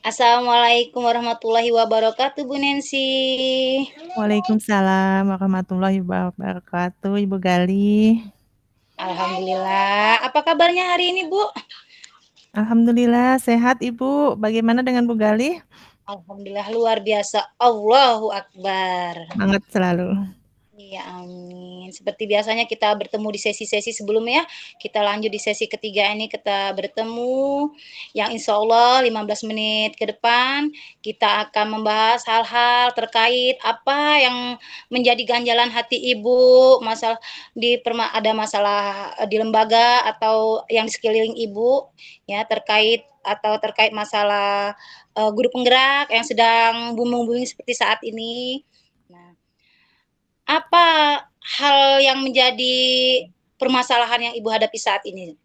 Assalamualaikum warahmatullahi wabarakatuh, Bu Nancy. Waalaikumsalam warahmatullahi wabarakatuh, Ibu Gali. Alhamdulillah. Apa kabarnya hari ini, Bu? Alhamdulillah sehat Ibu. Bagaimana dengan Bu Gali? Alhamdulillah luar biasa. Allahu Akbar. Semangat selalu. Iya, amin. Seperti biasanya kita bertemu di sesi-sesi sebelumnya, kita lanjut di sesi ketiga ini kita bertemu yang insya Allah 15 menit ke depan kita akan membahas hal-hal terkait apa yang menjadi ganjalan hati Ibu, masalah ada masalah di lembaga atau yang di sekeliling Ibu ya terkait masalah guru penggerak yang sedang booming-booming seperti saat ini. Nah, apa hal yang menjadi permasalahan yang Ibu hadapi saat ini?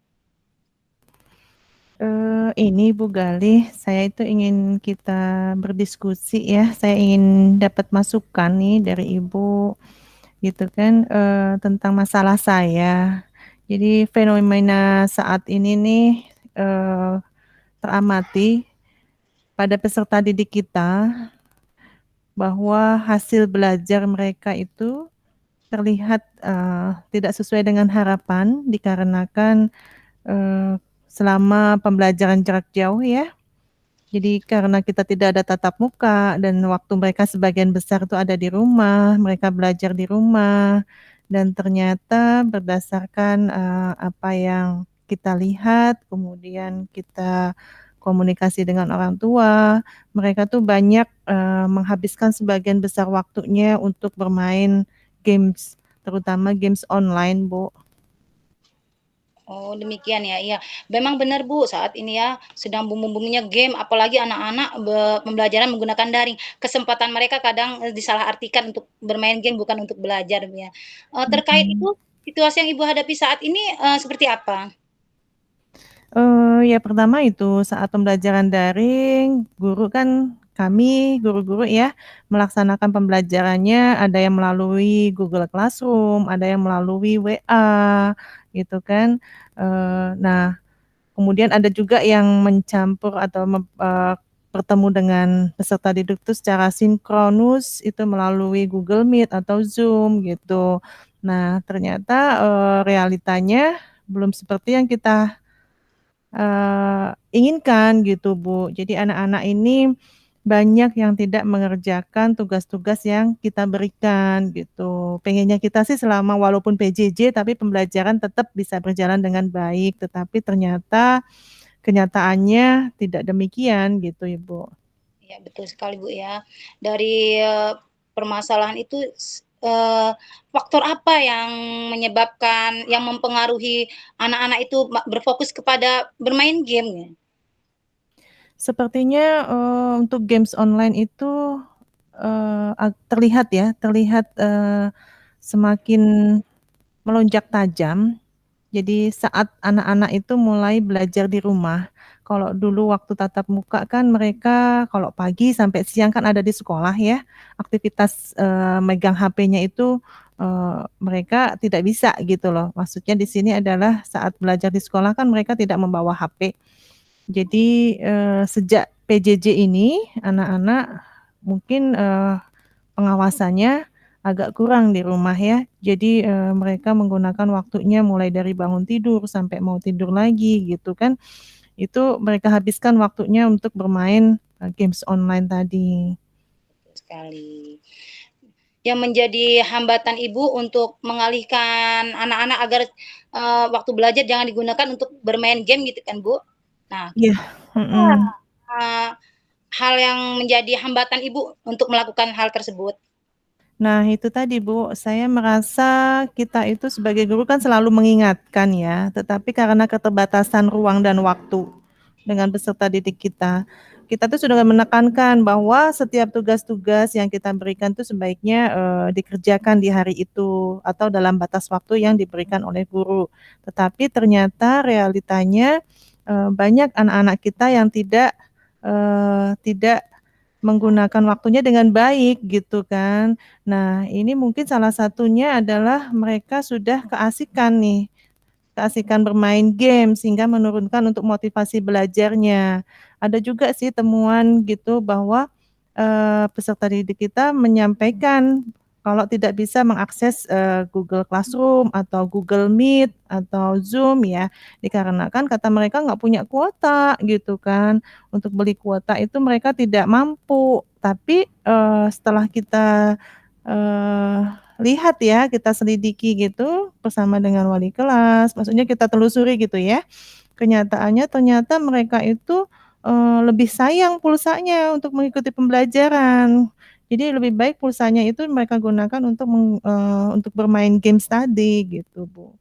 Ini Bu Gali, saya itu ingin kita berdiskusi ya. Saya ingin dapat masukan nih dari Ibu, gitu kan, tentang masalah saya. Jadi fenomena saat ini nih teramati pada peserta didik kita bahwa hasil belajar mereka itu terlihat tidak sesuai dengan harapan dikarenakan selama pembelajaran jarak jauh ya. Jadi karena kita tidak ada tatap muka dan waktu mereka sebagian besar itu ada di rumah, mereka belajar di rumah dan ternyata berdasarkan apa yang kita lihat, kemudian kita komunikasi dengan orang tua, mereka tuh banyak menghabiskan sebagian besar waktunya untuk bermain games, terutama games online, Bu. Oh, demikian ya. Iya, memang benar Bu, saat ini ya sedang booming-boomingnya game, apalagi anak-anak pembelajaran menggunakan daring. Kesempatan mereka kadang disalahartikan untuk bermain game bukan untuk belajar ya. Terkait Mm-mm. itu situasi yang Ibu hadapi saat ini seperti apa? Ya pertama itu saat pembelajaran daring, guru kan kami guru-guru ya melaksanakan pembelajarannya ada yang melalui Google Classroom, ada yang melalui WA gitu kan. Nah, kemudian ada juga yang mencampur atau bertemu dengan peserta didik itu secara sinkronus itu melalui Google Meet atau Zoom gitu. Nah, ternyata realitanya belum seperti yang kita inginkan gitu Bu. Jadi anak-anak ini banyak yang tidak mengerjakan tugas-tugas yang kita berikan gitu. Pengennya kita sih selama walaupun PJJ tapi pembelajaran tetap bisa berjalan dengan baik, tetapi ternyata kenyataannya tidak demikian gitu Ibu. Ya, betul sekali Bu ya. Dari permasalahan itu eh, faktor apa yang menyebabkan yang mempengaruhi anak-anak itu berfokus kepada bermain game ya? Sepertinya untuk games online itu terlihat ya, terlihat semakin melonjak tajam. Jadi saat anak-anak itu mulai belajar di rumah, kalau dulu waktu tatap muka kan mereka kalau pagi sampai siang kan ada di sekolah ya, aktivitas megang HP-nya itu mereka tidak bisa gitu loh. Maksudnya di sini adalah saat belajar di sekolah kan mereka tidak membawa HP. Jadi sejak PJJ ini anak-anak mungkin pengawasannya agak kurang di rumah ya. Jadi mereka menggunakan waktunya mulai dari bangun tidur sampai mau tidur lagi gitu kan. Itu mereka habiskan waktunya untuk bermain games online tadi. Betul sekali. Yang menjadi hambatan Ibu untuk mengalihkan anak-anak agar waktu belajar jangan digunakan untuk bermain game gitu kan Bu? Nah, Iya, mm-mm. uh, hal yang menjadi hambatan Ibu untuk melakukan hal tersebut? Nah, itu tadi Bu, saya merasa kita itu sebagai guru kan selalu mengingatkan ya, tetapi karena keterbatasan ruang dan waktu dengan peserta didik kita tuh sudah menekankan bahwa setiap tugas-tugas yang kita berikan tuh sebaiknya dikerjakan di hari itu atau dalam batas waktu yang diberikan oleh guru. Tetapi ternyata realitanya banyak anak-anak kita yang tidak menggunakan waktunya dengan baik gitu kan. Nah, ini mungkin salah satunya adalah mereka sudah keasikan nih keasikan bermain game sehingga menurunkan untuk motivasi belajarnya. Ada juga sih temuan gitu bahwa peserta didik kita menyampaikan kalau tidak bisa mengakses Google Classroom atau Google Meet atau Zoom ya, dikarenakan kata mereka nggak punya kuota gitu kan. Untuk beli kuota itu mereka tidak mampu. Tapi setelah kita eh, lihat ya, kita selidiki gitu bersama dengan wali kelas, maksudnya kita telusuri gitu ya. Kenyataannya ternyata mereka itu lebih sayang pulsanya untuk mengikuti pembelajaran. Jadi lebih baik pulsanya itu mereka gunakan untuk untuk bermain games tadi gitu, Bu.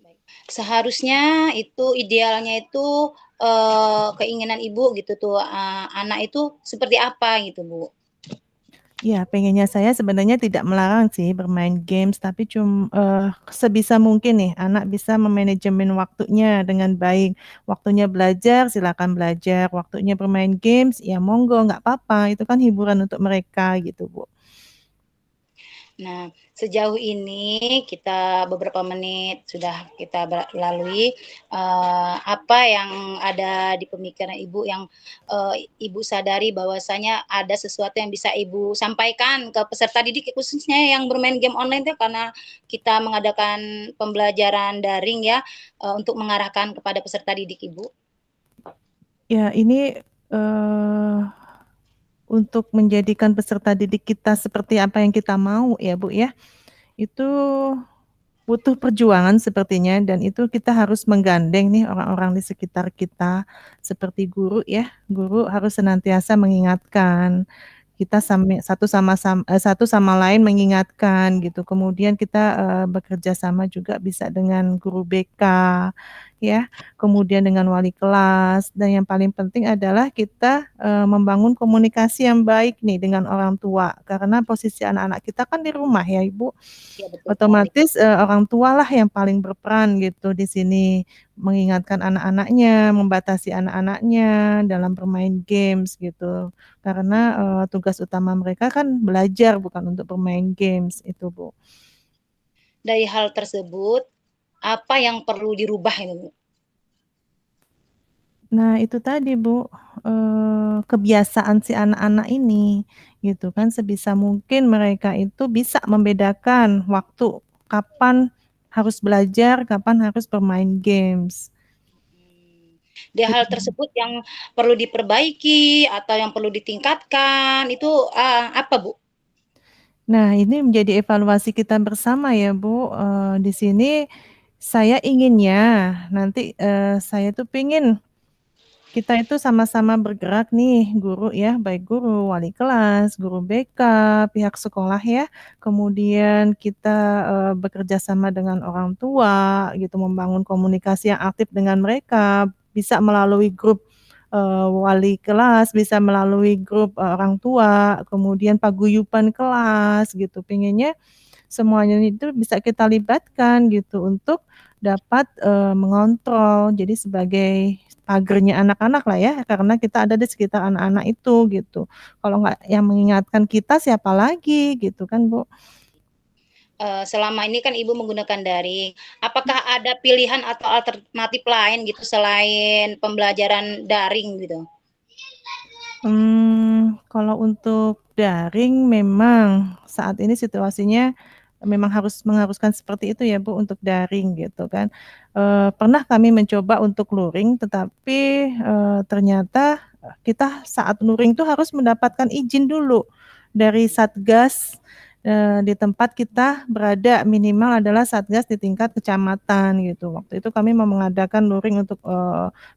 Baik. Seharusnya itu idealnya itu keinginan ibu gitu tuh anak itu seperti apa gitu Bu? Ya, pengennya saya sebenarnya tidak melarang sih bermain games, tapi sebisa mungkin nih anak bisa memanajemen waktunya dengan baik. Waktunya belajar, silakan belajar. Waktunya bermain games, ya monggo, nggak apa-apa. Itu kan hiburan untuk mereka gitu, Bu. Nah, sejauh ini kita beberapa menit sudah kita lalui, apa yang ada di pemikiran Ibu yang Ibu sadari bahwasanya ada sesuatu yang bisa Ibu sampaikan ke peserta didik khususnya yang bermain game online itu karena kita mengadakan pembelajaran daring ya untuk mengarahkan kepada peserta didik Ibu. Ya, ini untuk menjadikan peserta didik kita seperti apa yang kita mau ya, Bu, ya. Itu butuh perjuangan sepertinya dan itu kita harus menggandeng nih orang-orang di sekitar kita, seperti guru ya. Guru harus senantiasa mengingatkan, kita satu sama lain mengingatkan gitu. Kemudian kita, bekerja sama juga bisa dengan guru BK ya, kemudian dengan wali kelas, dan yang paling penting adalah kita, membangun komunikasi yang baik nih dengan orang tua. Karena posisi anak-anak kita kan di rumah ya, Ibu. Ya betul sekali. Otomatis, orang tualah yang paling berperan gitu di sini, mengingatkan anak-anaknya, membatasi anak-anaknya dalam bermain games gitu. Karena, tugas utama mereka kan belajar bukan untuk bermain games itu, Bu. Dari hal tersebut, apa yang perlu dirubah ini, Bu? Nah itu tadi Bu, kebiasaan si anak-anak ini, gitu kan. Sebisa mungkin mereka itu bisa membedakan waktu, kapan harus belajar, kapan harus bermain games. Di hal Gitu. tersebut yang perlu diperbaiki atau yang perlu ditingkatkan itu apa, Bu? Nah, ini menjadi evaluasi kita bersama ya, Bu. Di sini saya inginnya nanti, saya tuh pengen kita itu sama-sama bergerak nih, guru ya, baik guru, wali kelas, guru BK, pihak sekolah ya. Kemudian kita, bekerja sama dengan orang tua gitu, membangun komunikasi yang aktif dengan mereka, bisa melalui grup, wali kelas, bisa melalui grup, orang tua, kemudian paguyuban kelas gitu. Pengennya semuanya itu bisa kita libatkan gitu untuk dapat, mengontrol. Jadi sebagai pagernya anak-anak lah ya, karena kita ada di sekitar anak-anak itu gitu. Kalau nggak yang mengingatkan kita siapa lagi gitu kan, Bu. Selama ini kan Ibu menggunakan daring. Apakah ada pilihan atau alternatif lain gitu selain pembelajaran daring gitu? Kalau untuk daring memang saat ini situasinya memang mengharuskan seperti itu ya, Bu, untuk daring gitu kan. Pernah kami mencoba untuk luring tetapi, ternyata kita saat luring tuh harus mendapatkan izin dulu dari satgas, di tempat kita berada, minimal adalah satgas di tingkat kecamatan gitu. Waktu itu kami mau mengadakan luring untuk,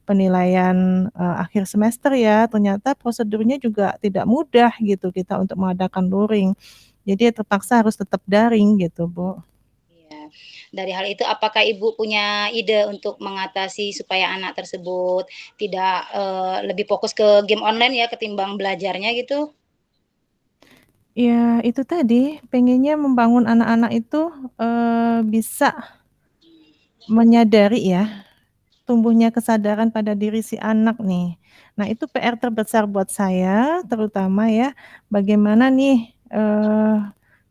penilaian, akhir semester ya, ternyata prosedurnya juga tidak mudah gitu kita untuk mengadakan luring. Jadi terpaksa harus tetap daring gitu, Bu. Iya. Dari hal itu apakah Ibu punya ide untuk mengatasi supaya anak tersebut tidak, lebih fokus ke game online ya ketimbang belajarnya gitu? Ya itu tadi, pengennya membangun anak-anak itu, bisa menyadari ya, tumbuhnya kesadaran pada diri si anak nih. Nah itu PR terbesar buat saya, terutama ya, bagaimana nih,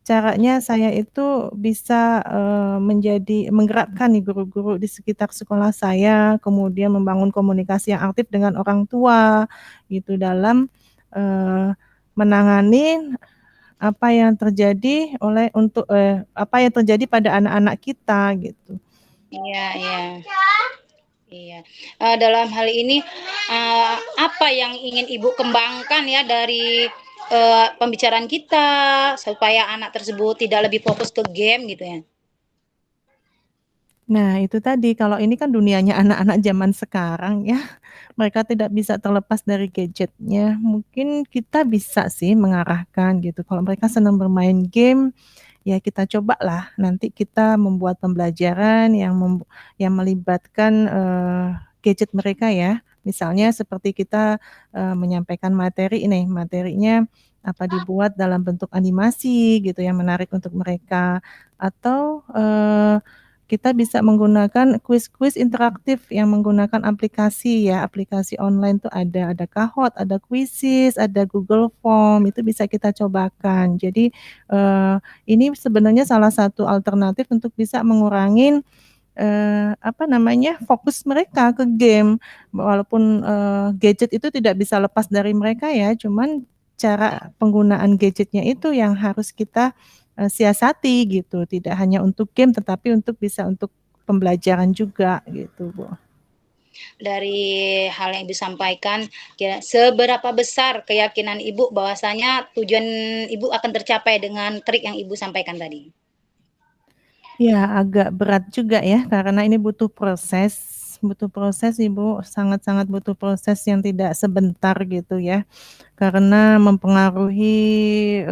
caranya saya itu bisa, menggerakkan nih guru-guru di sekitar sekolah saya, kemudian membangun komunikasi yang aktif dengan orang tua, gitu, dalam, menangani apa yang terjadi apa yang terjadi pada anak-anak kita, gitu. Iya, iya. Iya. Dalam hal ini, apa yang ingin Ibu kembangkan ya dari, pembicaraan kita, supaya anak tersebut tidak lebih fokus ke game gitu ya? Nah, itu tadi, kalau ini kan dunianya anak-anak zaman sekarang ya, mereka tidak bisa terlepas dari gadgetnya. Mungkin kita bisa sih mengarahkan gitu, kalau mereka senang bermain game, ya kita cobalah nanti kita membuat pembelajaran yang melibatkan, gadget mereka ya. Misalnya seperti kita, menyampaikan materi nih, materinya dibuat dalam bentuk animasi gitu yang menarik untuk mereka, atau, kita bisa menggunakan kuis-kuis interaktif yang menggunakan aplikasi ya, aplikasi online tuh ada Kahoot, ada Quizizz, ada Google Form, itu bisa kita cobakan. Jadi, ini sebenarnya salah satu alternatif untuk bisa mengurangin, fokus mereka ke game. Walaupun, gadget itu tidak bisa lepas dari mereka ya, cuman cara penggunaan gadgetnya itu yang harus kita, siasati gitu, tidak hanya untuk game, tetapi bisa untuk pembelajaran juga gitu, Bu. Dari hal yang Ibu sampaikan, seberapa besar keyakinan Ibu bahwasanya tujuan Ibu akan tercapai dengan trik yang Ibu sampaikan tadi? Ya, agak berat juga ya, karena ini butuh proses Ibu, sangat-sangat butuh proses yang tidak sebentar gitu ya. Karena mempengaruhi,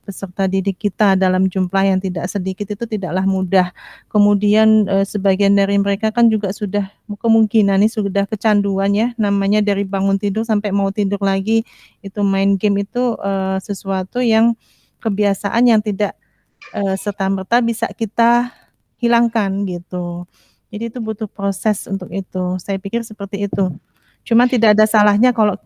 peserta didik kita dalam jumlah yang tidak sedikit itu tidaklah mudah. Kemudian, sebagian dari mereka kan juga sudah kemungkinan nih sudah kecanduan ya, namanya dari bangun tidur sampai mau tidur lagi, itu main game itu, sesuatu yang kebiasaan yang tidak, serta-merta bisa kita hilangkan gitu. Jadi itu butuh proses untuk itu, saya pikir seperti itu. Cuma tidak ada salahnya kalau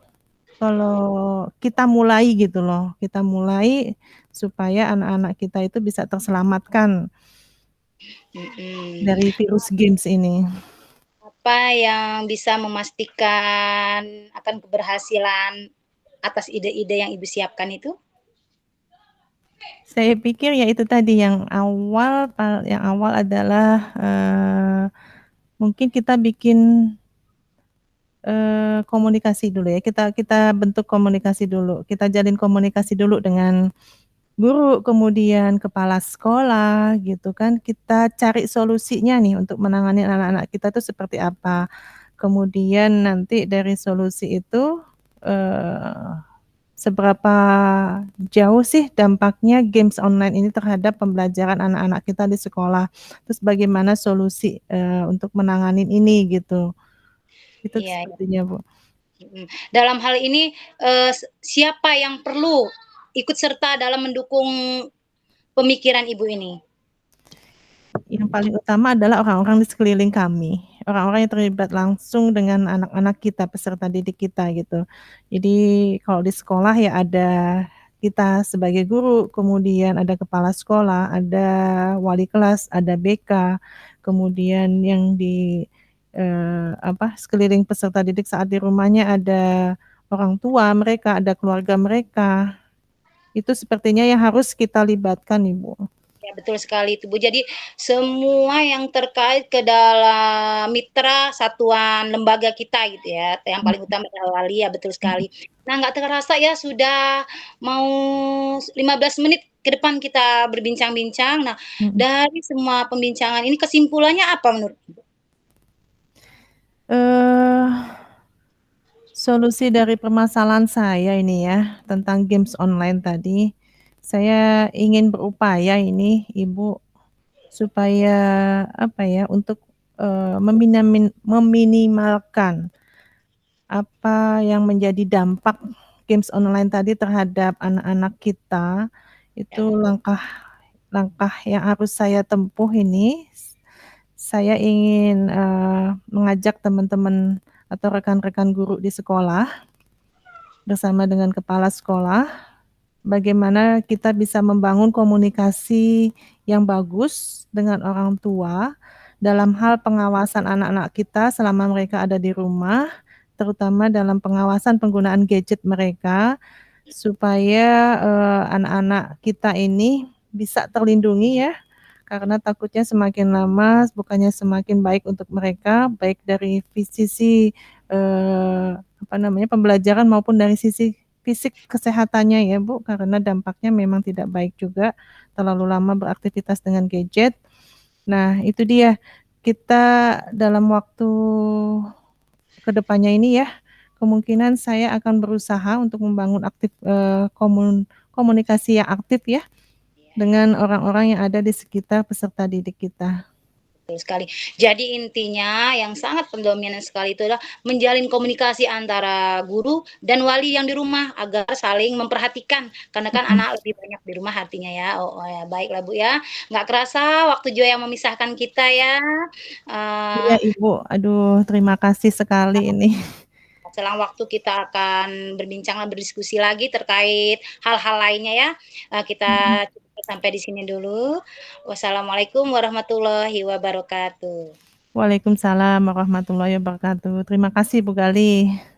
kita mulai gitu loh, kita mulai supaya anak-anak kita itu bisa terselamatkan Mhm. dari virus games ini. Apa yang bisa memastikan akan keberhasilan atas ide-ide yang Ibu siapkan itu? Saya pikir ya itu tadi yang awal adalah, mungkin kita bikin, komunikasi dulu ya, kita kita bentuk komunikasi dulu, kita jalin komunikasi dulu dengan guru, kemudian kepala sekolah gitu kan, kita cari solusinya nih untuk menangani anak-anak kita tuh seperti apa. Kemudian nanti dari solusi itu, seberapa jauh sih dampaknya games online ini terhadap pembelajaran anak-anak kita di sekolah. Terus bagaimana solusi, untuk menanganin ini gitu. Itu Iya, sepertinya, Bu. mhm. Dalam hal ini, siapa yang perlu ikut serta dalam mendukung pemikiran Ibu ini? Yang paling utama adalah orang-orang di sekeliling kami, orang-orang yang terlibat langsung dengan anak-anak kita, peserta didik kita gitu. Jadi kalau di sekolah ya ada kita sebagai guru, kemudian ada kepala sekolah, ada wali kelas, ada BK, kemudian yang sekeliling peserta didik saat di rumahnya ada orang tua mereka, ada keluarga mereka. Itu sepertinya yang harus kita libatkan, Ibu. Ya, betul sekali itu, Bu. Jadi semua yang terkait ke dalam mitra satuan lembaga kita gitu ya, yang paling utama adalah wali, ya betul Mhm, sekali. Nah, nggak terasa ya sudah mau 15 menit ke depan kita berbincang-bincang. Nah, mhm. dari semua pembincangan ini kesimpulannya apa menurut Ibu? Eee, Solusi dari permasalahan saya ini ya, tentang games online tadi, saya ingin berupaya ini Ibu, supaya untuk, meminimalkan apa yang menjadi dampak games online tadi terhadap anak-anak kita, itu Ya. langkah yang harus saya tempuh ini, saya ingin, mengajak teman-teman atau rekan-rekan guru di sekolah, bersama dengan kepala sekolah, bagaimana kita bisa membangun komunikasi yang bagus dengan orang tua dalam hal pengawasan anak-anak kita selama mereka ada di rumah, terutama dalam pengawasan penggunaan gadget mereka, supaya, anak-anak kita ini bisa terlindungi ya, karena takutnya semakin lama bukannya semakin baik untuk mereka, baik dari sisi, apa namanya, pembelajaran maupun dari sisi fisik kesehatannya ya, Bu, karena dampaknya memang tidak baik juga terlalu lama beraktivitas dengan gadget. Nah, itu dia, kita dalam waktu ke depannya ini ya, kemungkinan saya akan berusaha untuk membangun komunikasi yang aktif ya, Iya iya. dengan orang-orang yang ada di sekitar peserta didik kita. Betul sekali. Jadi intinya yang sangat pendominan sekali itu adalah menjalin komunikasi antara guru dan wali yang di rumah agar saling memperhatikan, karena kan Mhm. anak lebih banyak di rumah artinya ya. Oh, ya baiklah Bu ya, nggak kerasa waktu juga yang memisahkan kita ya. Iya, Eee, Ibu. Aduh, terima kasih sekali ini. Selang waktu kita akan berbincang berdiskusi lagi terkait hal-hal lainnya ya. Kita Mhm. cukupkan sampai di sini dulu. Wassalamualaikum warahmatullahi wabarakatuh. Waalaikumsalam warahmatullahi wabarakatuh. Terima kasih Bu Galih.